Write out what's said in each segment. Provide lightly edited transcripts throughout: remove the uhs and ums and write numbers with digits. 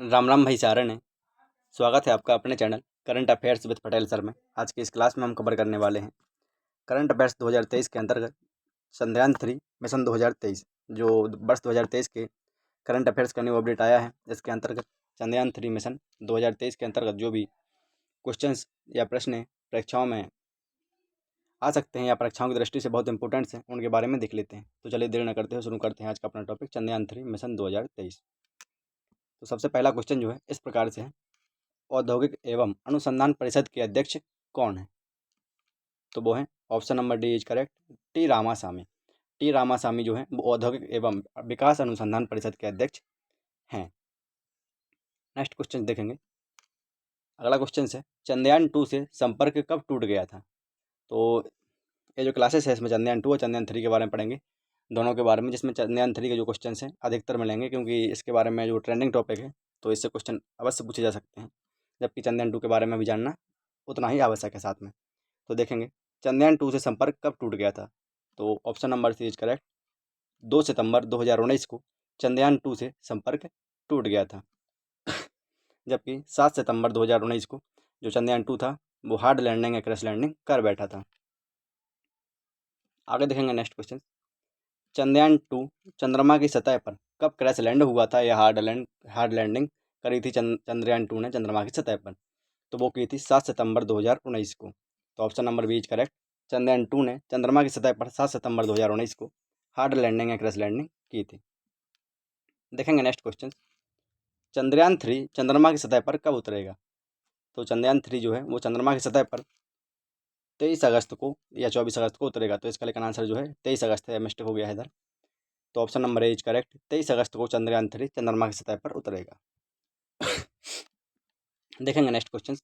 राम राम भाई सारे ने। स्वागत है आपका अपने channel current affairs with Patel sir में। आज की इस क्लास में हम कवर करने वाले हैं करंट अफेयर्स 2023 के अंतर्गत चंद्रयान 3 मिशन 2023, जो वर्ष 2023 के करंट अफेयर्स का न्यू अपडेट आया है। इसके अंतर्गत चंद्रयान 3 मिशन 2023 के अंतर्गत जो भी क्वेश्चंस या प्रश्न परीक्षाओं में आ सकते हैं या परीक्षाओं की दृष्टि से बहुत इंपॉर्टेंट्स हैं, उनके बारे में देख लेते हैं। तो चलिए देर न करते हुए शुरू करते हैं आज का अपना टॉपिक चंद्रयान 3 मिशन 2023। तो सबसे पहला क्वेश्चन जो है इस प्रकार से है, औद्योगिक एवं अनुसंधान परिषद के अध्यक्ष कौन है? तो वो हैं option number D is correct, T Ramasamy. T Ramasamy जो है वो औद्योगिक एवं विकास अनुसंधान परिषद के अध्यक्ष हैं। नेक्स्ट क्वेश्चन देखेंगे। अगला क्वेश्चन है, चंद्रयान 2 से संपर्क कब टूट गया था? तो ये जो क्लासेस है इसमें चंद्रयान 2 और चंद्रयान 3 के बारे में पढ़ेंगे, दोनों के बारे में, जिसमें चंद्रयान 3 के जो क्वेश्चन हैं अधिकतर मिलेंगे, क्योंकि इसके बारे में जो ट्रेंडिंग टॉपिक है तो इससे क्वेश्चन अवश्य पूछे जा सकते हैं, जबकि चंद्रयान 2 के बारे में भी जानना उतना ही आवश्यक है साथ में। तो देखेंगे चंद्रयान 2 से संपर्क कब टूट गया था? तो option number C is correct, 2 सितंबर 2019 को चंद्रयान 2 से संपर्क टूट गया था। जबकि 7 सितंबर 2019 को जो चंद्रयान 2 था वो हार्ड लैंडिंग या क्रैश लैंडिंग कर बैठा था। आगे देखेंगे नेक्स्ट क्वेश्चन, चंद्रयान 2 चंद्रमा की सतह पर कब क्रैश लैंड हुआ था या हार्ड लैंडिंग करी थी चंद्रयान 2 ने चंद्रमा की सतह पर? तो वो की थी 7 सितंबर 2019 को। तो option number B is correct, Chandrayaan 2 ने चंद्रमा की सतह पर 7 सितंबर 2019 को हार्ड लैंडिंग या क्रैश लैंडिंग की थी। देखेंगे नेक्स्ट क्वेश्चन, चंद्रयान 3 चंद्रमा की सतह पर कब उतरेगा? तो चंद्रयान 3 जो है वो चंद्रमा की सतह पर 23 अगस्त को या 24 अगस्त को उतरेगा। तो इसका लेकिन आंसर जो है 23 अगस्त है, मिस्टेक हो गया है इधर। तो option number A is correct, 23 अगस्त को चंद्रयान 3 चंद्रमा की सतह पर उतरेगा। देखेंगे नेक्स्ट क्वेश्चन,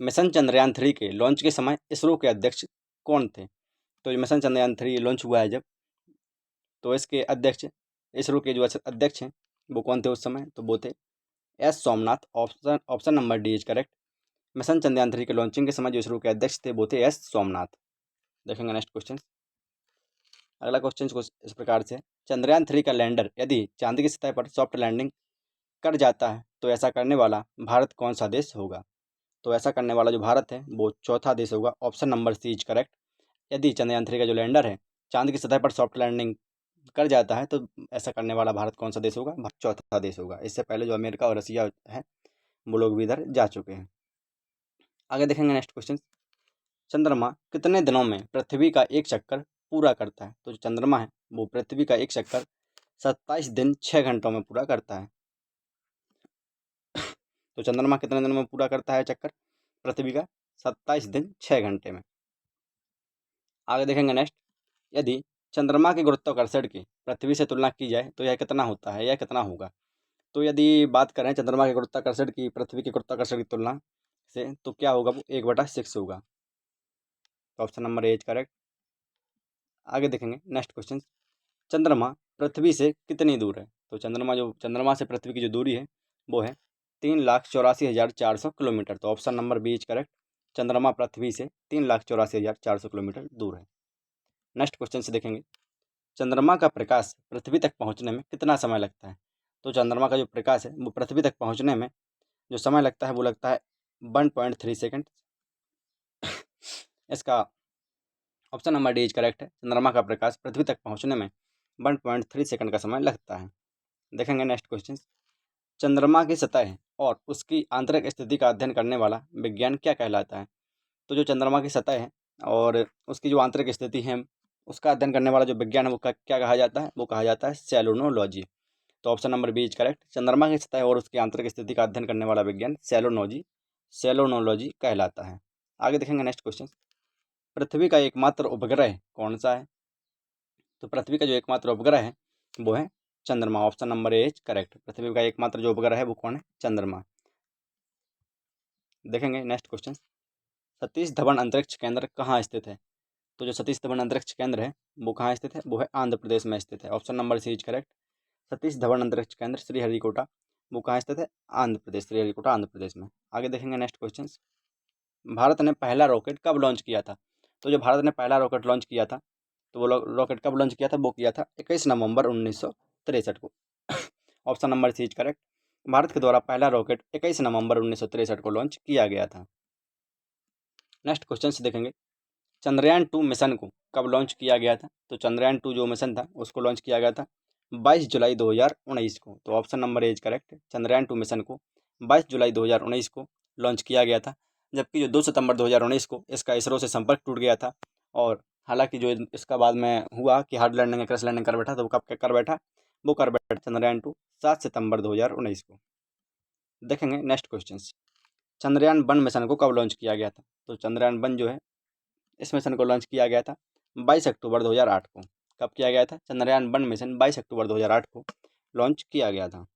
मिशन चंद्रयान 3 के लॉन्च के समय इसरो के अध्यक्ष कौन थे? तो मिशन चंद्रयान 3 लॉन्च हुआ है जब, तो इसके अध्यक्ष, इसरो के जो अध्यक्ष हैं वो कौन थे उस समय? तो वो थे S Somnath. Option number D is correct, mission Chandrayaan 3 के लॉन्चिंग के समय जो इसरो के अध्यक्ष थे वो थे एस सोमनाथ। देखेंगे नेक्स्ट क्वेश्चन। अगला क्वेश्चन कुछ इस प्रकार से, चंद्रयान 3 का लैंडर यदि चांद की सतह पर सॉफ्ट लैंडिंग कर जाता है तो ऐसा करने वाला भारत कौन सा देश होगा? तो ऐसा करने वाला जो भारत है वो चौथा देश होगा। Option number C is correct, यदि चंद्रयान 3 का जो लैंडर है चांद की सतह पर सॉफ्ट लैंडिंग कर जाता है तो ऐसा करने वाला भारत कौन सा देश होगा? चौथा देश होगा। इससे पहले जो अमेरिका और रसिया है वो लोग भी इधर जा चुके हैं। आगे देखेंगे नेक्स्ट क्वेश्चन, चंद्रमा कितने दिनों में पृथ्वी का एक चक्कर पूरा करता है? तो जो चंद्रमा है वो पृथ्वी का एक चक्कर 27 दिन 6 घंटों में पूरा करता है। तो चंद्रमा कितने दिनों में पूरा करता है चक्कर पृथ्वी का? 27 दिन 6 घंटे में। आगे देखेंगे नेक्स्ट, यदि चंद्रमा के गुरुत्वाकर्षण की पृथ्वी से तुलना की जाए तो यह कितना होता है, यह कितना होगा? तो यदि बात करें चंद्रमा के गुरुत्वाकर्षण की पृथ्वी के गुरुत्वाकर्षण की तुलना से, तो क्या होगा? वो 1/6 होगा। तो option number A is correct. आगे देखेंगे नेक्स्ट क्वेश्चन, चंद्रमा पृथ्वी से कितनी दूर है? तो चंद्रमा से पृथ्वी की जो दूरी है वो है 3,84,400 किलोमीटर। तो option number B is correct, चंद्रमा पृथ्वी से 3,84,400 किलोमीटर दूर है। नेक्स्ट क्वेश्चन से देखेंगे, चंद्रमा का प्रकाश पृथ्वी तक पहुंचने में कितना समय लगता है? तो चंद्रमा का जो प्रकाश है वो पृथ्वी तक पहुंचने में जो समय लगता है वो लगता है 1.3 सेकेंड। इसका option number D is correct है, चंद्रमा का प्रकाश पृथ्वी तक पहुंचने में 1.3 सेकंड का समय लगता है। देखेंगे नेक्स्ट क्वेश्चन, चंद्रमा की सतह और उसकी आंतरिक स्थिति का अध्ययन करने वाला विज्ञान क्या कहलाता है? तो जो चंद्रमा की सतह है और उसकी जो आंतरिक स्थिति है उसका अध्ययन करने वाला जो विज्ञान है वो क्या कहा जाता है? वो कहा जाता है सेलोनोलॉजी। तो option number B is correct, चंद्रमा की सतह और उसकी आंतरिक स्थिति का अध्ययन करने वाला विज्ञान सेलोनोलॉजी कहलाता है। आगे देखेंगे नेक्स्ट क्वेश्चन, पृथ्वी का एकमात्र उपग्रह कौन सा है? तो पृथ्वी का जो एकमात्र उपग्रह है वो है चंद्रमा। Option number A is correct, पृथ्वी का एकमात्र जो उपग्रह है वो कौन है? चंद्रमा। देखेंगे नेक्स्ट क्वेश्चन, सतीश धवन अंतरिक्ष केंद्र कहाँ स्थित है? तो जो सतीश धवन अंतरिक्ष केंद्र है वो कहाँ स्थित है? वो है आंध्र प्रदेश में स्थित है। Option number C is correct, Satish Dhawan अंतरिक्ष केंद्र श्रीहरिकोटा वो कहाँ स्थित है? आंध्र प्रदेश, श्रीहरिकोटा आंध्र प्रदेश में। आगे देखेंगे नेक्स्ट क्वेश्चन, भारत ने पहला रॉकेट कब लॉन्च किया था? तो जो भारत ने पहला रॉकेट लॉन्च किया था तो वो रॉकेट कब लॉन्च किया था? वो किया था 21 नवंबर 1963 को। Option number C is correct, Bharat के द्वारा पहला रॉकेट 21 नवंबर 1963 को लॉन्च किया गया था। नेक्स्ट क्वेश्चन से देखेंगे, चंद्रयान 2 मिशन को कब लॉन्च किया गया था? तो चंद्रयान 2 जो मिशन था उसको लॉन्च किया गया था 22 जुलाई 2019 को। तो option number A is correct. Chandrayaan 2 mission को 22 जुलाई 2019 को लॉन्च किया गया था, जबकि जो 2 सितंबर 2019 को इसका इसरो से संपर्क टूट गया था। और हालांकि जो इसका बाद में हुआ कि हार्ड लैंडिंग या क्रैश लैंडिंग कर बैठा, तो वो कब कर बैठा? वो कर बैठा चंद्रयान 2 7 सितंबर 2019 को। देखेंगे नेक्स्ट क्वेश्चन, चंद्रयान 1 मिशन को कब लॉन्च किया गया था? तो चंद्रयान 1 जो है इस मिशन को लॉन्च किया गया था 22 अक्टूबर 2008 को। कब किया गया था? चंद्रयान 1 मिशन 22 अक्टूबर 2008 को लॉन्च किया गया था।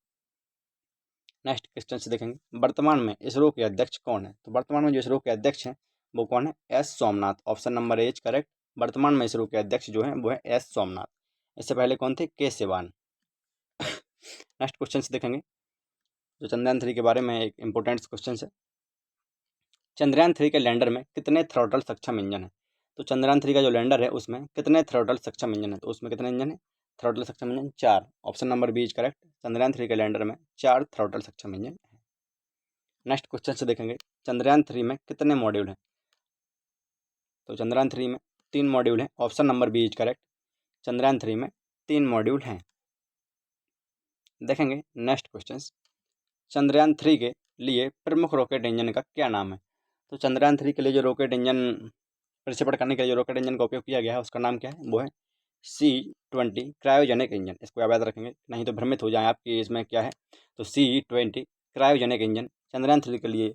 नेक्स्ट क्वेश्चन से देखेंगे, वर्तमान में इसरो के अध्यक्ष कौन है? तो वर्तमान में जो इसरो के अध्यक्ष हैं वो कौन है? S Somnath. Option number A is correct. वर्तमान में इसरो के अध्यक्ष जो हैं वो है एस सोमनाथ। इससे पहले कौन थे? के सिवान। नेक्स्ट क्वेश्चन से देखेंगे, जो चंद्रयान 3 के बारे में एक इंपॉर्टेंट क्वेश्चन है, चंद्रयान 3 के लैंडर में कितने थ्रॉटल सक्षम इंजन है? तो चंद्रयान 3 का जो लैंडर है उसमें कितने थ्रॉटल सक्षम इंजन है? तो उसमें कितने इंजन है? थ्रॉटल सक्षम engine 4। Option number B is correct. Chandrayaan 3 के लैंडर में 4 थ्रॉटल सक्षम इंजन है। नेक्स्ट क्वेश्चन से देखेंगे, चंद्रयान 3 में कितने मॉड्यूल हैं? तो चंद्रयान 3 में 3 मॉड्यूल हैं। Option number B is correct. Chandrayaan 3 में 3 मॉड्यूल हैं। देखेंगे नेक्स्ट क्वेश्चन, चंद्रयान 3 के लिए प्रमुख रॉकेट इंजन का क्या नाम है? तो चंद्रयान 3 के लिए जो रॉकेट इंजन प्रक्षेपण करने के लिए जो रॉकेट इंजन का उपयोग किया गया है उसका नाम क्या है? वो है C-20 क्रायोजेनिक इंजन। इसको याद रखेंगे, नहीं तो भ्रमित हो जाए आप कि इसमें क्या है। तो C-20 क्रायोजेनिक इंजन चंद्रयान 3 के लिए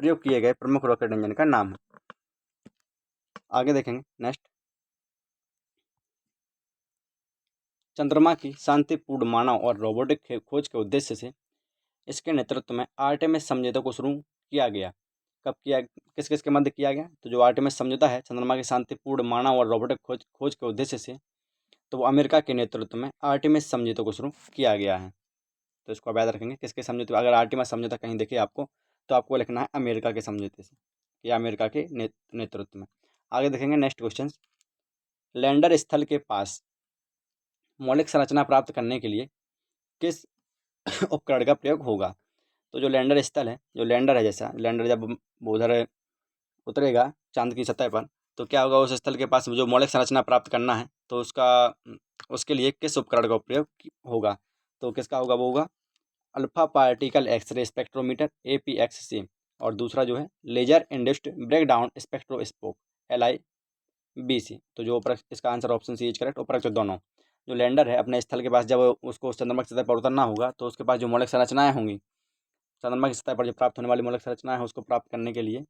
प्रयोग किए गए प्रमुख रॉकेट इंजन का नाम है। आगे देखेंगे नेक्स्ट, चंद्रमा की शांतिपूर्ण मानव और रोबोटिक खोज के उद्देश्य से इसके नेतृत्व में आर्टेमिस समझौते को शुरू किया गया। कब किया? किस किस के मध्य किया गया? तो जो आर्टेमिस समझौता है चंद्रमा की शांतिपूर्ण मानव और रोबोटिक खोज के उद्देश्य से, तो वो अमेरिका के नेतृत्व में आर्टेमिस समझौते को शुरू किया गया है। तो इसको आप याद रखेंगे, किसके समझौते? अगर आर्टेमिस समझौता कहीं देखिए आपको, तो आपको लिखना है अमेरिका के समझौते से या अमेरिका के नेतृत्व में। आगे देखेंगे नेक्स्ट क्वेश्चन, लैंडर स्थल के पास मौलिक संरचना प्राप्त करने के लिए किस उपकरण का प्रयोग होगा? तो जो लैंडर स्थल है, जो लैंडर है, जैसा लैंडर जब उधर उतरेगा चांद की सतह पर, तो क्या होगा? उस स्थल के पास जो मौलिक संरचना प्राप्त करना है तो उसके लिए किस उपकरण का उपयोग होगा? तो किसका होगा? वो होगा alpha particle X ray spectrometer APXC, और दूसरा जो है laser induced breakdown spectroscope LIBC। तो जो इसका answer option C is correct. उपरोक्त दोनों जो लैंडर है अपने स्थल के पास जब उसको चंद्रमा की सतह पर उतरना होगा तो उसके पास जो मौलिक संरचनाएं होंगी, चंद्रमा की सतह पर जो प्राप्त होने वाली मौलिक संरचनाएं हैं उसको प्राप्त करने के लिए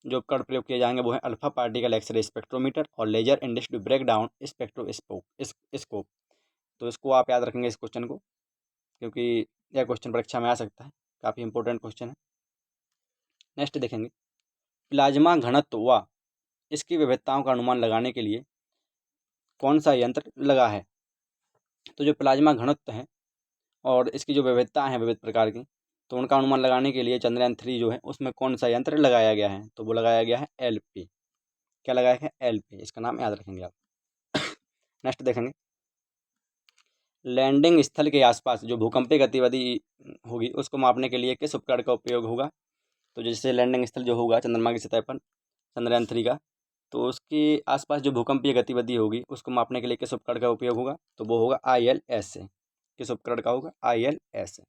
जो उपकरण प्रयोग किए जाएंगे वो है अल्फा पार्टिकल एक्सरे स्पेक्ट्रोमीटर और लेजर इंड्यूस्ड ब्रेकडाउन स्पेक्ट्रोस्कोप। तो इसको आप याद रखेंगे इस क्वेश्चन को, क्योंकि यह क्वेश्चन परीक्षा में आ सकता है, काफ़ी इंपॉर्टेंट क्वेश्चन है। नेक्स्ट देखेंगे, प्लाज्मा घनत्व व इसकी विविधताओं का अनुमान लगाने के लिए कौन सा यंत्र लगा है? तो जो प्लाज्मा घनत्व है और इसकी जो विविधता है विविध प्रकार की, तो उनका अनुमान लगाने के लिए चंद्रयान 3 जो है उसमें कौन सा यंत्र लगाया गया है? तो वो लगाया गया है LP। क्या लगाया है? LP। इसका नाम याद रखेंगे आप। नेक्स्ट देखेंगे, लैंडिंग स्थल के आसपास जो भूकंपीय गतिविधि होगी उसको मापने के लिए किस उपकरण का उपयोग होगा? तो जैसे लैंडिंग स्थल जो होगा चंद्रमा की सतह पर चंद्रयान 3 का, तो उसके आसपास जो भूकंपीय गतिविधि होगी उसको मापने के लिए किस उपकरण का उपयोग होगा? तो वो होगा ILS से। किस उपकरण का होगा? ILS।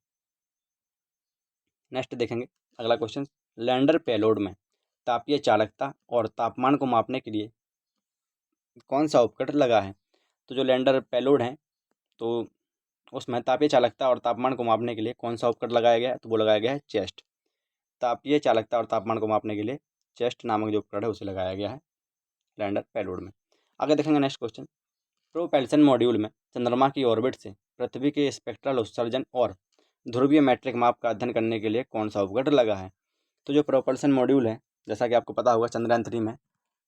नेक्स्ट देखेंगे अगला क्वेश्चन, लैंडर पेलोड में तापीय चालकता और तापमान को मापने के लिए कौन सा उपकरण लगा है? तो जो लैंडर पेलोड है तो उसमें तापीय चालकता और तापमान को मापने के लिए कौन सा उपकरण लगाया गया है? तो वो लगाया गया है चेस्ट। तापीय चालकता और तापमान को मापने के लिए चेस्ट नामक जो उपकरण है उसे लगाया गया है लैंडर पेलोड में। आगे देखेंगे नेक्स्ट क्वेश्चन, प्रोपल्सन मॉड्यूल में चंद्रमा की ऑर्बिट से पृथ्वी के स्पेक्ट्रल उत्सर्जन और ध्रुवीय मैट्रिक माप का अध्ययन करने के लिए कौन सा उपकरण लगा है? तो जो प्रोपल्सन मॉड्यूल है, जैसा कि आपको पता होगा चंद्रयान 3 में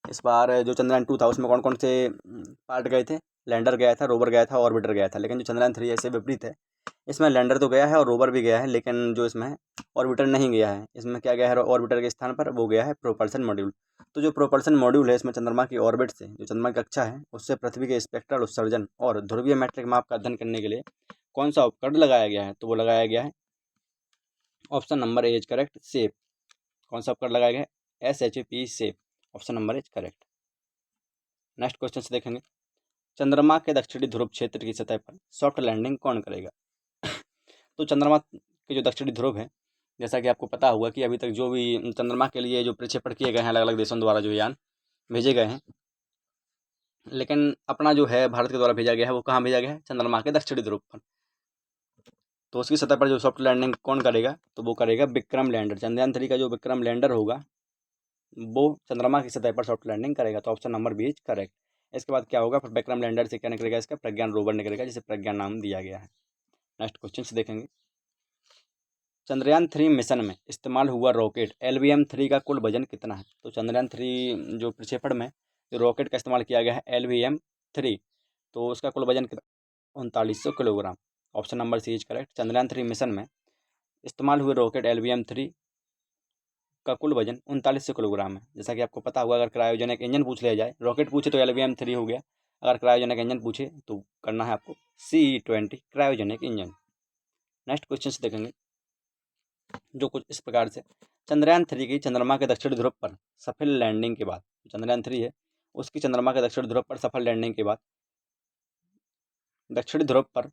इस बार जो चंद्रयान 2 था उसमें कौन कौन से पार्ट गए थे? लैंडर गया था, रोवर गया था, ऑर्बिटर गया था। लेकिन जो चंद्रयान 3 ऐसे विपरीत है, इसमें लैंडर तो गया है और रोवर भी गया है, लेकिन जो इसमें ऑर्बिटर नहीं गया है। इसमें क्या गया है ऑर्बिटर के स्थान पर? वो गया है प्रोपल्सन मॉड्यूल। तो जो प्रोपल्सन मॉड्यूल है इसमें चंद्रमा की ऑर्बिट से, जो चंद्रमा की कक्षा है उससे पृथ्वी के स्पेक्ट्रल उत्सर्जन और ध्रुवीय मैट्रिक माप का अध्ययन करने के लिए कौन सा उपकरण लगाया गया है? तो वो लगाया गया है option number A is correct, सेप। कौन सा उपकर लगाया गया है, SHAP, सेप। Option number is correct. Next question से देखेंगे, चंद्रमा के दक्षिणी ध्रुव क्षेत्र की सतह पर सॉफ्ट लैंडिंग कौन करेगा। तो चंद्रमा के जो दक्षिणी ध्रुव है, जैसा कि आपको पता होगा कि अभी तक जो भी चंद्रमा के लिए जो प्रक्षेपण किए गए हैं अलग अलग देशों द्वारा जो यान भेजे गए हैं, लेकिन अपना जो है भारत के द्वारा भेजा गया है वो कहाँ भेजा गया है, चंद्रमा के दक्षिणी ध्रुव पर। तो उसकी सतह पर जो सॉफ्ट लैंडिंग कौन करेगा, तो वो करेगा विक्रम लैंडर। चंद्रयान 3 का जो विक्रम लैंडर होगा वो चंद्रमा की सतह पर सॉफ्ट लैंडिंग करेगा। तो option number B is correct. इसके बाद क्या होगा, फिर विक्रम लैंडर से क्या निकलेगा, इसका प्रज्ञान रोवर निकलेगा, जिसे प्रज्ञान नाम दिया गया है। नेक्स्ट क्वेश्चन से देखेंगे, चंद्रयान 3 मिशन में इस्तेमाल हुआ रॉकेट LVM-3 का कुल वजन कितना है। तो चंद्रयान 3 जो प्रक्षेपण में जो रॉकेट का इस्तेमाल किया गया है LVM-3, तो उसका कुल वजन 3900 kilogram. Option number C is correct. Chandrayaan 3 mission में इस्तेमाल हुए रॉकेट LVM-3 का कुल वजन 3900 किलोग्राम है। जैसा कि आपको पता होगा, अगर क्रायोजेनिक इंजन पूछ लिया जाए, रॉकेट पूछे तो LVM-3 हो गया, अगर क्रायोजेनिक इंजन पूछे तो करना है आपको CE-20 cryogenic engine. Next question से देखेंगे जो कुछ इस प्रकार से, चंद्रयान 3 की चंद्रमा के दक्षिण ध्रुव पर सफल लैंडिंग के बाद, चंद्रयान 3 है उसकी चंद्रमा के दक्षिण ध्रुव पर सफल लैंडिंग के बाद दक्षिण ध्रुव पर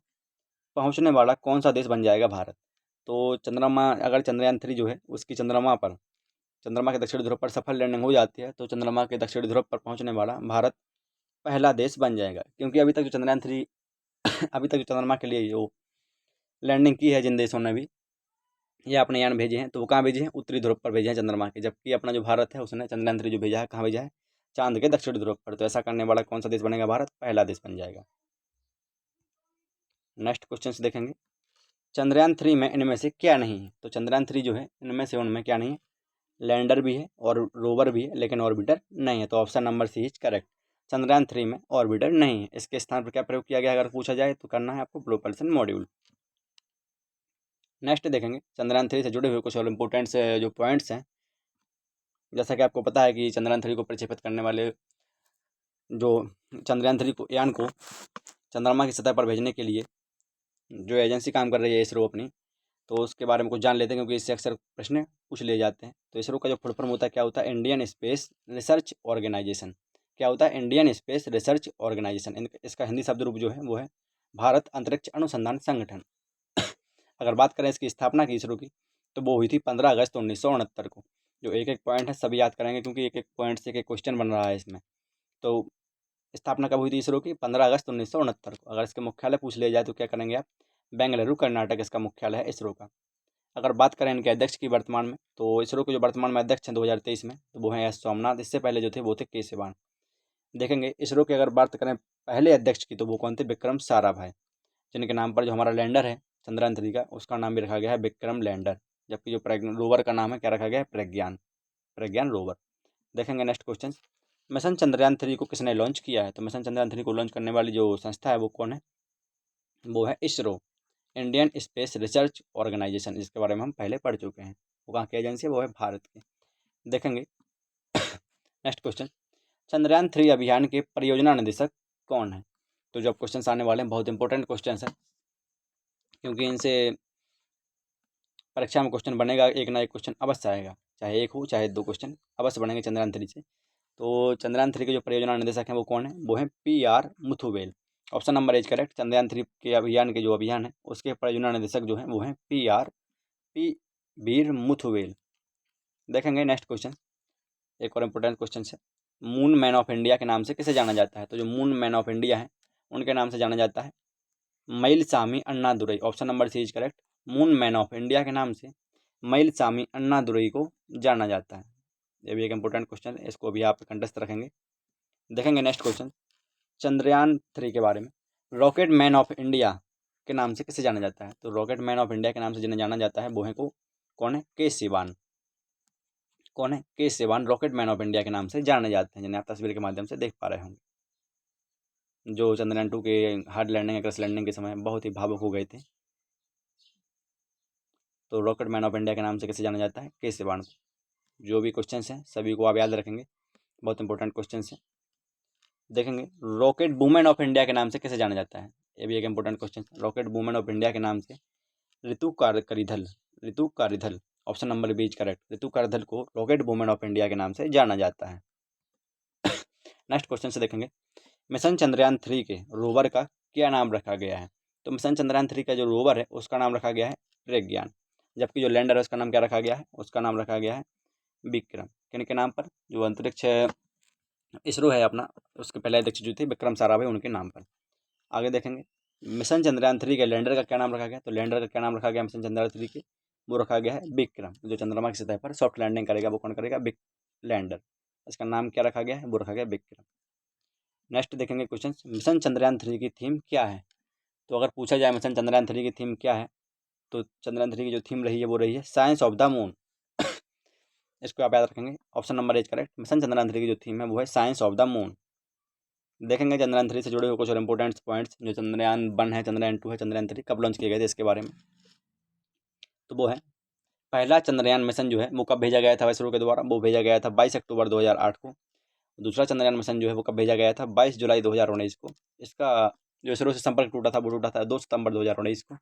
पहुंचने वाला कौन सा देश बन जाएगा, भारत। तो चंद्रमा, अगर चंद्रयान 3 जो है उसकी चंद्रमा के दक्षिण ध्रुव पर सफल लैंडिंग हो जाती है, तो चंद्रमा के दक्षिण ध्रुव पर पहुंचने वाला भारत पहला देश बन जाएगा। क्योंकि अभी तक जो चंद्रयान 3 अभी तक जो चंद्रमा के लिए जो लैंडिंग की है जिन देशों ने भी या अपने यान भेजे हैं, तो वो कहाँ भेजे हैं, उत्तरी ध्रुव पर भेजे हैं चंद्रमा के। जबकि अपना जो भारत है उसने चंद्रयान 3 जो भेजा है कहाँ भेजा है, चांद के दक्षिण ध्रुव पर। तो ऐसा करने वाला कौन सा देश बनेगा, भारत पहला देश बन जाएगा। नेक्स्ट क्वेश्चन से देखेंगे, चंद्रयान 3 में इनमें से क्या नहीं है। तो चंद्रयान 3 जो है इनमें से उनमें क्या नहीं है, लैंडर भी है और रोवर भी है, लेकिन ऑर्बिटर नहीं है। तो option number C is correct. Chandrayaan 3 में ऑर्बिटर नहीं है। इसके स्थान पर क्या प्रयोग किया गया है, अगर पूछा जाए तो करना है आपको प्रोपल्शन मॉड्यूल। नेक्स्ट देखेंगे, चंद्रयान 3 से जुड़े हुए कुछ और इम्पोर्टेंट जो पॉइंट्स हैं। जैसा कि आपको पता है कि चंद्रयान 3 को प्रक्षेपित करने वाले जो चंद्रयान 3 को यान को चंद्रमा की सतह पर भेजने के लिए जो एजेंसी काम कर रही है इसरो अपनी, तो उसके बारे में कुछ जान लेते हैं, क्योंकि इससे अक्सर प्रश्न पूछ लिए जाते हैं। तो इसरो का जो फुल फॉर्म होता है क्या होता है, इंडियन स्पेस रिसर्च ऑर्गेनाइजेशन। क्या होता है, इंडियन स्पेस रिसर्च ऑर्गेनाइजेशन। इसका हिंदी शब्द रूप जो है वो है भारत अंतरिक्ष अनुसंधान संगठन। अगर बात करें इसकी स्थापना की इसरो की, तो वो हुई थी 15 अगस्त 1969 को। जो एक एक पॉइंट है सभी याद करेंगे, क्योंकि एक एक पॉइंट से एक एक क्वेश्चन बन रहा है इसमें। तो स्थापना कब हुई थी इसरो की, 15 अगस्त 1969 को। अगर इसके मुख्यालय पूछ लिया जाए तो क्या करेंगे आप, बेंगलुरु कर्नाटक इसका मुख्यालय है इसरो का। अगर बात करें इनके अध्यक्ष की वर्तमान में, तो इसरो के जो वर्तमान में अध्यक्ष हैं 2023 में, तो वो हैं एस सोमनाथ। इससे पहले जो थे वो थे के सिवान। देखेंगे इसरो की अगर बात करें पहले अध्यक्ष की, तो वो कौन थे, विक्रम साराभाई, जिनके नाम पर जो हमारा लैंडर है चंद्रयान 3 का, उसका नाम भी रखा गया है विक्रम लैंडर। जबकि जो रोवर का नाम है क्या रखा गया है, प्रज्ञान रोवर। देखेंगे नेक्स्ट क्वेश्चन, मिशन चंद्रयान 3 को किसने लॉन्च किया है। तो मिशन चंद्रयान 3 को लॉन्च करने वाली जो संस्था है वो कौन है, वो है ISRO, Indian space research organisation, जिसके बारे में हम पहले पढ़ चुके हैं। वो कहाँ की एजेंसी है, वो है भारत की। देखेंगे नेक्स्ट क्वेश्चन, चंद्रयान 3 अभियान के परियोजना निदेशक कौन है। तो जो क्वेश्चन आने वाले हैं बहुत इंपॉर्टेंट क्वेश्चन है, क्योंकि इनसे परीक्षा में क्वेश्चन बनेगा, एक ना एक क्वेश्चन अवश्य आएगा, चाहे एक हो चाहे दो क्वेश्चन अवश्य बनेंगे चंद्रयान 3 से। तो चंद्रयान 3 के जो परियोजना निदेशक हैं वो कौन है, वो हैं PR Muthuvel. Option number is correct. Chandrayaan 3 के अभियान के जो अभियान है उसके परियोजना निदेशक जो हैं वो हैं पी वीर मुथुवेल। देखेंगे नेक्स्ट क्वेश्चन, एक और इम्पोर्टेंट क्वेश्चन है, मून मैन ऑफ इंडिया के नाम से किसे जाना जाता है। तो जो मून मैन ऑफ इंडिया है उनके नाम से जाना जाता है Mylswamy Annadurai. Option number C is correct. Moon man of India के नाम से मइलसामी अन्नादुरई को जाना जाता है। ये भी एक इंपॉर्टेंट क्वेश्चन है, इसको भी आप कंठस्थ रखेंगे। देखेंगे नेक्स्ट क्वेश्चन, चंद्रयान 3 के बारे में, रॉकेट मैन ऑफ इंडिया के नाम से किसे जाना जाता है। तो रॉकेट मैन ऑफ इंडिया के नाम से जिन्हें जाना जाता है वो है कौन है, के सिवान। कौन है, के Siwan rocket man of India के नाम से जाने जाते हैं, जिन्हें आप तस्वीर के माध्यम से देख पा रहे होंगे। जो चंद्रयान 2 के हार्ड लैंडिंग या क्रश लैंडिंग के समय बहुत ही भावुक हो गए थे। तो रॉकेट मैन ऑफ इंडिया के नाम से किसे जाना जाता है, के सिवान को। जो भी क्वेश्चन हैं सभी को आप याद रखेंगे, बहुत इंपॉर्टेंट क्वेश्चन हैं। देखेंगे रॉकेट वुमेन ऑफ इंडिया के नाम से किसे जाना जाता है। ये भी एक इंपॉर्टेंट क्वेश्चन है। रॉकेट वुमेन ऑफ इंडिया के नाम से Ritu Karidhal Ritu Karidhal, option number B is correct. Ritu Karidhal को रॉकेट वुमेन ऑफ इंडिया के नाम से जाना जाता है। नेक्स्ट क्वेश्चन से देखेंगे, मिशन चंद्रयान 3 के रोवर का क्या नाम रखा गया है? तो मिशन चंद्रयान 3 का जो रोवर है उसका नाम रखा गया है प्रज्ञान, जबकि जो लैंडर है उसका नाम क्या रखा गया है? उसका नाम रखा गया है विक्रम। किन के नाम पर? जो अंतरिक्ष इसरो है अपना, उसके पहले अध्यक्ष जो थे विक्रम साराभाई, उनके नाम पर। आगे देखेंगे, मिशन चंद्रयान 3 के लैंडर का क्या नाम रखा गया? तो लैंडर का क्या नाम रखा गया मिशन चंद्रयान 3 के? वो रखा गया है विक्रम। जो चंद्रमा की सतह पर सॉफ्ट लैंडिंग करेगा वो कौन करेगा? लैंडर। इसका नाम क्या रखा गया है? वो रखा गया विक्रम। नेक्स्ट देखेंगे क्वेश्चन, मिशन चंद्रयान 3 की थीम क्या है? तो अगर पूछा जाए मिशन चंद्रयान 3 की थीम क्या है, तो चंद्रयान 3 की जो थीम रही है वो रही है साइंस ऑफ द मून। इसको आप याद रखेंगे, option number is correct. Mission Chandrayaan 3 की जो थीम है वो है साइंस ऑफ द मून। देखेंगे चंद्रयान 3 से जुड़े हुए कुछ और इंपॉर्टेंट पॉइंट्स, जो चंद्रयान 1 है, चंद्रयान 2 है, चंद्रयान 3 कब लॉन्च किए गए थे इसके बारे में। तो वो है, पहला चंद्रयान मिशन जो है वो कब भेजा गया था इसरो के द्वारा? वो भेजा गया था 22 अक्टूबर 2008 को। दूसरा चंद्रयान मिशन जो है वो कब भेजा गया था? 22 जुलाई 2019 को। इसका जो इसरो से संपर्क टूटा था वो टूटा था 2 सितंबर 2019 को।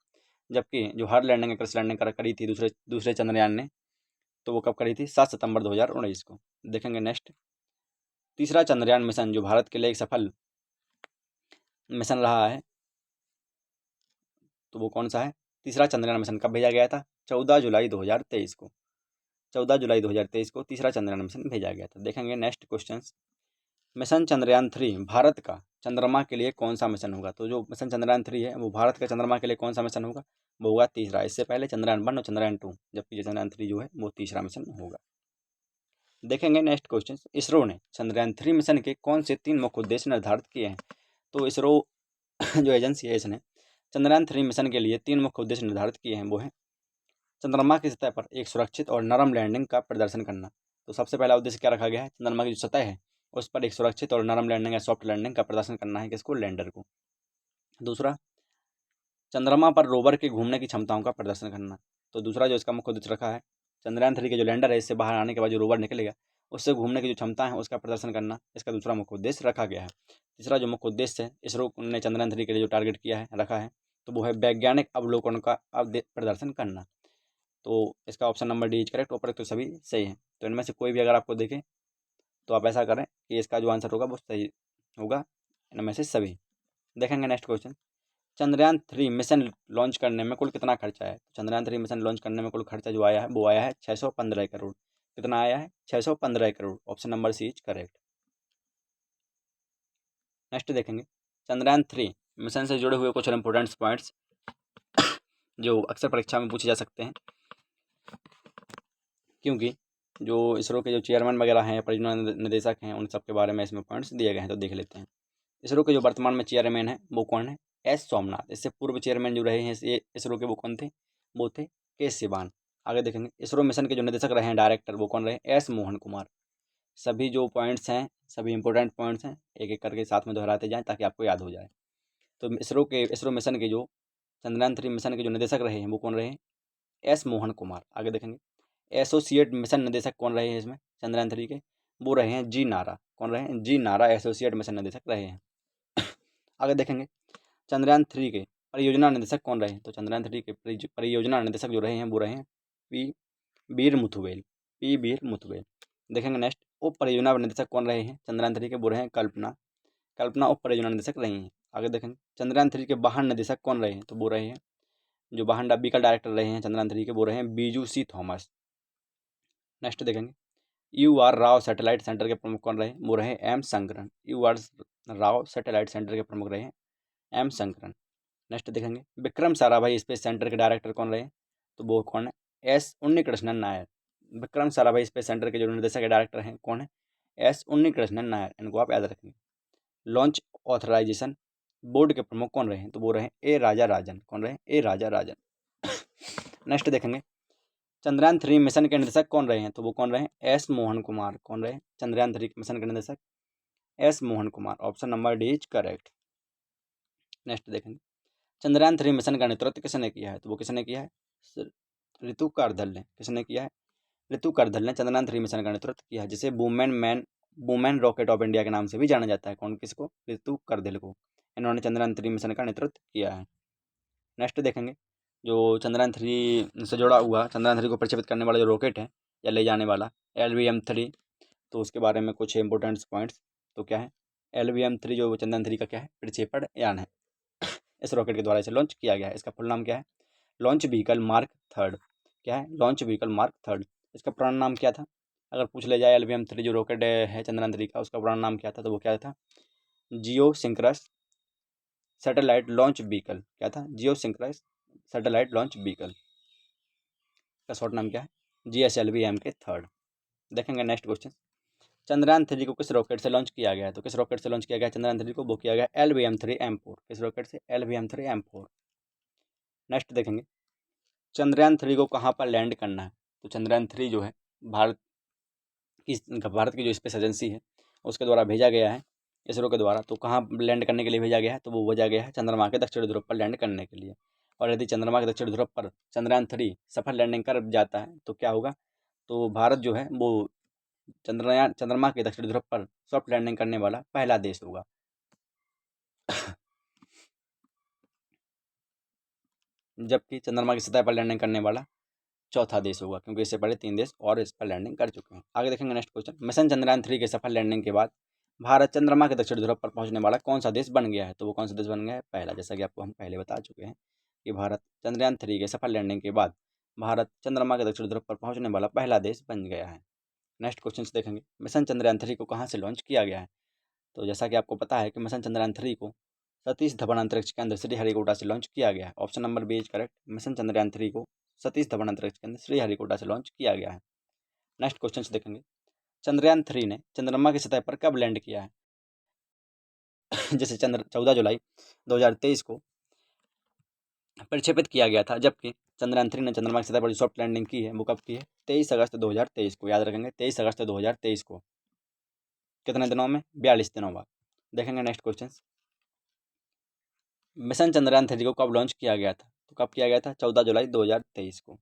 जबकि जो हार्ड लैंडिंग क्रश लैंडिंग करी थी दूसरे चंद्रयान ने, तो वो कब करी थी? 7 सितंबर 2019 को। देखेंगे नेक्स्ट, तीसरा चंद्रयान मिशन जो भारत के लिए एक सफल मिशन रहा है, तो वो कौन सा है? तीसरा चंद्रयान मिशन कब भेजा गया था? 14 जुलाई 2023 को। 14 जुलाई 2023 को तीसरा चंद्रयान मिशन भेजा गया था। देखेंगे next question, mission Chandrayaan 3 Bharat का चंद्रमा के लिए कौन सा मिशन होगा? तो जो मिशन चंद्रयान 3 है वो भारत का चंद्रमा के लिए कौन सा मिशन होगा? वो होगा तीसरा। इससे पहले चंद्रयान 1 और चंद्रयान 2, जबकि चंद्रयान 3 जो है वो तीसरा मिशन होगा। देखेंगे नेक्स्ट क्वेश्चन, इसरो ने चंद्रयान 3 मिशन के कौन से 3 मुख्य उद्देश्य निर्धारित किए हैं? तो इसरो जो एजेंसी है इसने चंद्रयान 3 मिशन के लिए 3 मुख्य उद्देश्य निर्धारित किए हैं। वो है चंद्रमा की सतह पर एक सुरक्षित और नरम लैंडिंग का प्रदर्शन करना। तो सबसे पहला उद्देश्य क्या रखा गया है? चंद्रमा की जो सतह है उस पर एक सुरक्षित और नरम लैंडिंग या सॉफ्ट लैंडिंग का प्रदर्शन करना है। किसको? लैंडर को। दूसरा, चंद्रमा पर रोवर के घूमने की क्षमताओं का प्रदर्शन करना। तो दूसरा जो इसका मुख्य उद्देश्य रखा है, चंद्रयान 3 के जो लैंडर है इससे बाहर आने के बाद जो रोवर निकलेगा उससे घूमने की जो क्षमता है उसका प्रदर्शन करना, इसका दूसरा मुख्य उद्देश्य रखा गया है। तीसरा जो मुख्य उद्देश्य है इसरो ने चंद्रयान 3 के लिए जो टारगेट किया है रखा है, तो वो है वैज्ञानिक अवलोकन का प्रदर्शन करना। तो इसका option number D is correct. ऊपर तो सभी सही है, तो इनमें से कोई भी अगर आपको देखे तो आप ऐसा करें कि इसका जो आंसर होगा वो सही होगा, इनमें से सभी। देखेंगे next question, Chandrayaan 3 mission launch करने में कुल कितना खर्चा है? चंद्रयान 3 मिशन लॉन्च करने में कुल खर्चा जो आया है वो आया है 615 करोड़। कितना आया है? 615 crore. Option number C is correct. Next देखेंगे, चंद्रयान 3 मिशन से जुड़े हुए कुछ इंपोर्टेंट पॉइंट्स जो अक्सर परीक्षा में पूछे जा सकते हैं, क्योंकि जो इसरो के जो चेयरमैन वगैरह हैं, परियोजना निदेशक हैं, उन सब के बारे में इसमें पॉइंट्स दिए गए हैं। तो देख लेते हैं, इसरो के जो वर्तमान में चेयरमैन है वो कौन है? एस सोमनाथ। इससे पूर्व चेयरमैन जो रहे हैं ये इसरो के वो कौन थे? वो थे के सिवान। आगे देखेंगे, इसरो मिशन के जो निदेशक रहे हैं डायरेक्टर वो कौन रहे? एस मोहन कुमार। सभी जो पॉइंट्स हैं, सभी इंपॉर्टेंट पॉइंट्स हैं, एक एक करके साथ में दोहराते जाएं ताकि आपको याद हो जाए। तो इसरो मिशन के जो चंद्रयान 3 मिशन के जो निदेशक रहे हैं वो कौन रहे हैं? एस मोहन कुमार। आगे देखेंगे, एसोसिएट मिशन निदेशक कौन रहे हैं इसमें चंद्रयान 3 के? वो रहे हैं जी नारा। कौन रहे हैं? जी नारा एसोसिएट मिशन निदेशक रहे हैं। आगे देखेंगे, चंद्रयान 3 के परियोजना निदेशक कौन रहे हैं? तो चंद्रयान 3 के परियोजना निदेशक जो रहे हैं वो रहे हैं पी वीर मुथुवेल। पी वीर मुथुवेल। देखेंगे नेक्स्ट, उप परियोजना निदेशक कौन रहे हैं चंद्रयान 3 के? वो रहे हैं कल्पना। कल्पना उप परियोजना निदेशक रही हैं। आगे देखेंगे, चंद्रयान 3 के वाहन निदेशक कौन रहे हैं? तो वो रहे हैं जो वाहन डब्बी का डायरेक्टर रहे हैं चंद्रयान 3 के, वो रहे हैं बीजू सी थॉमस। नेक्स्ट देखेंगे, U R Rao satellite centre के प्रमुख कौन रहे? वो रहे M Shankaran. U R Rao satellite centre के प्रमुख रहे एम शंकरन। नेक्स्ट देखेंगे, विक्रम साराभाई स्पेस सेंटर के डायरेक्टर कौन रहे? तो वो कौन है? S Unnikrishnan Nair. Vikram Sarabhai space centre के जो निदेशक के डायरेक्टर हैं कौन है? एस उन्नीकृष्णन नायर। इनको आप याद रखेंगे। लॉन्च ऑथराइजेशन बोर्ड के प्रमुख कौन रहे? तो वो रहे ए राजा राजन। कौन रहे? ए राजा राजन। नेक्स्ट देखेंगे, चंद्रयान 3 मिशन के निदेशक कौन रहे हैं? तो वो कौन रहे? एस मोहन कुमार। कौन रहे? चंद्रयान 3 मिशन के निदेशक S Mohan Kumar. Option number D is correct. Next देखेंगे, चंद्रयान 3 मिशन का नेतृत्व किसने किया है? तो वो किसने किया है? ऋतु करदल ने। किसने किया है? ऋतु करदल ने चंद्रयान 3 मिशन का नेतृत्व किया है, जिसे वुमेन रॉकेट ऑफ इंडिया के नाम से भी जाना जाता है। कौन? किसको? ऋतु करदल को। इन्होंने चंद्रयान 3 मिशन का नेतृत्व किया है। नेक्स्ट देखेंगे, जो चंद्रयान-3 से जुड़ा हुआ चंद्रयान-3 को प्रक्षेपित करने वाला जो रॉकेट है या ले जाने वाला LVM-3, तो उसके बारे में कुछ इंपॉर्टेंट पॉइंट्स। तो क्या है, LVM-3 जो चंद्रयान-3 का क्या है, प्रक्षेपण यान है। इस रॉकेट के द्वारा इसे लॉन्च किया गया है। इसका फुल नाम क्या है, लॉन्च व्हीकल मार्क थर्ड। क्या है, लॉन्च व्हीकल मार्क थर्ड। इसका पुराना नाम क्या था, अगर पूछ ले जाए LVM-3 जो रॉकेट है चंद्रयान-3 का, उसका पुराना नाम क्या था, तो वो क्या था, जियो सिंक्रोनस सैटेलाइट लॉन्च व्हीकल। क्या था, जियो सिंक्रोनस सैटेलाइट लॉन्च व्हीकल। का शॉर्ट नाम क्या है, GSLV-M के थर्ड। देखेंगे नेक्स्ट क्वेश्चन, चंद्रयान-3 को किस रॉकेट से लॉन्च किया गया है, तो किस रॉकेट से लॉन्च किया गया चंद्रयान-3 को, वो किया गया LVM-3M4। किस रॉकेट से, LVM-3M4। नेक्स्ट देखेंगे, चंद्रयान-3 को कहाँ पर लैंड करना है, तो चंद्रयान-3 जो है भारत की जो स्पेस एजेंसी है उसके द्वारा भेजा गया है, इसरो के द्वारा। तो कहाँ लैंड करने के लिए भेजा गया है, तो वो भेजा गया है चंद्रमा के दक्षिण ध्रुव पर लैंड करने के लिए। और यदि चंद्रमा के दक्षिण ध्रुव पर चंद्रयान-3 सफल लैंडिंग कर जाता है तो क्या होगा, तो भारत जो है वो चंद्रमा के दक्षिण ध्रुव पर सॉफ्ट लैंडिंग करने वाला पहला देश होगा। जबकि चंद्रमा की सतह पर लैंडिंग करने वाला चौथा देश होगा, क्योंकि इससे पहले 3 देश और इस पर लैंडिंग कर चुके हैं। आगे देखेंगे नेक्स्ट क्वेश्चन, मिशन चंद्रयान-3 के सफल लैंडिंग के बाद भारत चंद्रमा के दक्षिण ध्रुव पर पहुंचने वाला कौन सा देश बन गया है, तो वो कौन सा देश बन गया है, पहला। जैसा कि आपको हम पहले बता चुके हैं कि भारत चंद्रयान-3 के सफल लैंडिंग के बाद भारत चंद्रमा के दक्षिण ध्रुव पर पहुंचने वाला पहला देश बन गया है। नेक्स्ट क्वेश्चन देखेंगे, मिशन चंद्रयान-3 को कहाँ से लॉन्च किया गया है, तो जैसा कि आपको पता है कि मिशन चंद्रयान-3 को सतीश धवन अंतरिक्ष केंद्र श्रीहरिकोटा से लॉन्च किया गया है। Option number B is correct, mission Chandrayaan को सतीश धवन अंतरिक्ष केंद्र श्रीहरिकोटा से लॉन्च किया गया है। नेक्स्ट क्वेश्चन देखेंगे, चंद्रयान-3 ने चंद्रमा की सतह पर कब लैंड किया है। जैसे 14 जुलाई 2023 को प्रक्षेपित किया गया था, जबकि चंद्रयान-3 ने चंद्रमा की सतह पर जो सॉफ्ट लैंडिंग की है वो कब की है, 23 अगस्त 2023 को। याद रखेंगे 23 अगस्त 2023 को। कितने दिनों में, 42 दिनों बाद। देखेंगे नेक्स्ट क्वेश्चन, मिशन चंद्रयान-3 को कब लॉन्च किया गया था, तो कब किया गया था, 14 जुलाई 2023 को।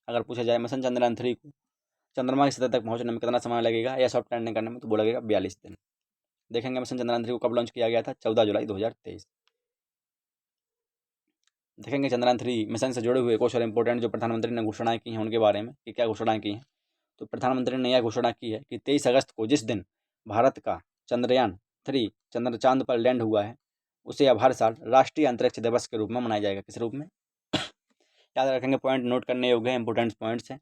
अगर पूछा जाए मिशन चंद्रयान-3 को चंद्रमा की सतह तक पहुंचने में कितना समय लगेगा या सॉफ्ट लैंडिंग करने में, तो वो लगेगा 42 दिन। देखेंगे मिशन चंद्रयान-3 को कब लॉन्च किया गया था, 14 जुलाई 2023। देखेंगे चंद्रयान-3 मिशन से जुड़े हुए कुछ और इंपॉर्टेंट जो प्रधानमंत्री ने घोषणाएं की हैं उनके बारे में कि क्या घोषणाएं की हैं। तो प्रधानमंत्री ने यह घोषणा की है कि 23 अगस्त को जिस दिन भारत का चंद्रयान-3 चांद पर लैंड हुआ है उसे अब हर साल राष्ट्रीय अंतरिक्ष दिवस के रूप में मनाया जाएगा। किस रूप में, याद रखेंगे, पॉइंट नोट करने योग्य है, इंपॉर्टेंट पॉइंट्स हैं।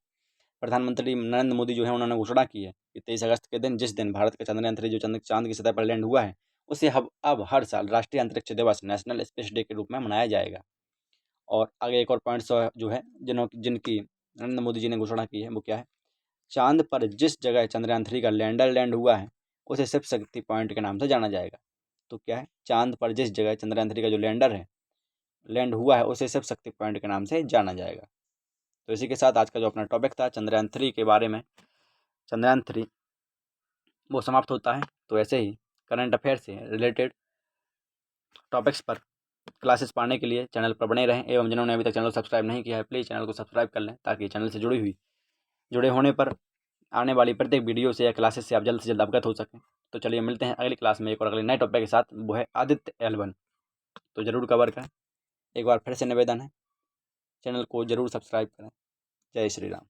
प्रधानमंत्री नरेंद्र मोदी जो है उन्होंने घोषणा की है कि 23 अगस्त के दिन जिस दिन भारत का चंद्रयान-3 जो चांद की सतह पर लैंड हुआ है उसे अब हर साल राष्ट्रीय अंतरिक्ष दिवस नेशनल स्पेस डे के रूप में मनाया जाएगा। और आगे एक और पॉइंट्स जो है जिनकी नरेंद्र मोदी जी ने घोषणा की है वो क्या है, चांद पर जिस जगह चंद्रयान-3 का लैंडर लैंड हुआ है उसे शिव शक्ति पॉइंट के नाम से जाना जाएगा। तो क्या है, चांद पर जिस जगह चंद्रयान-3 का जो लैंडर है लैंड हुआ है उसे शिव शक्ति पॉइंट के नाम से जाना जाएगा। तो इसी के साथ आज का जो अपना टॉपिक था चंद्रयान-3 के बारे में, चंद्रयान-3 वो समाप्त होता है। तो ऐसे ही करंट अफेयर से रिलेटेड टॉपिक्स पर क्लासेस पाने के लिए चैनल पर बने रहें, एवं जिन्होंने अभी तक चैनल को सब्सक्राइब नहीं किया है प्लीज़ चैनल को सब्सक्राइब कर लें, ताकि चैनल से जुड़े होने पर आने वाली प्रत्येक वीडियो से या क्लासेस से आप जल्द से जल्द अवगत हो सकें। तो चलिए मिलते हैं अगली क्लास में एक और अगले नए टॉपिक के साथ, वो है आदित्य L1। तो ज़रूर कवर करें। एक बार फिर से निवेदन है, चैनल को ज़रूर सब्सक्राइब करें। जय श्री राम।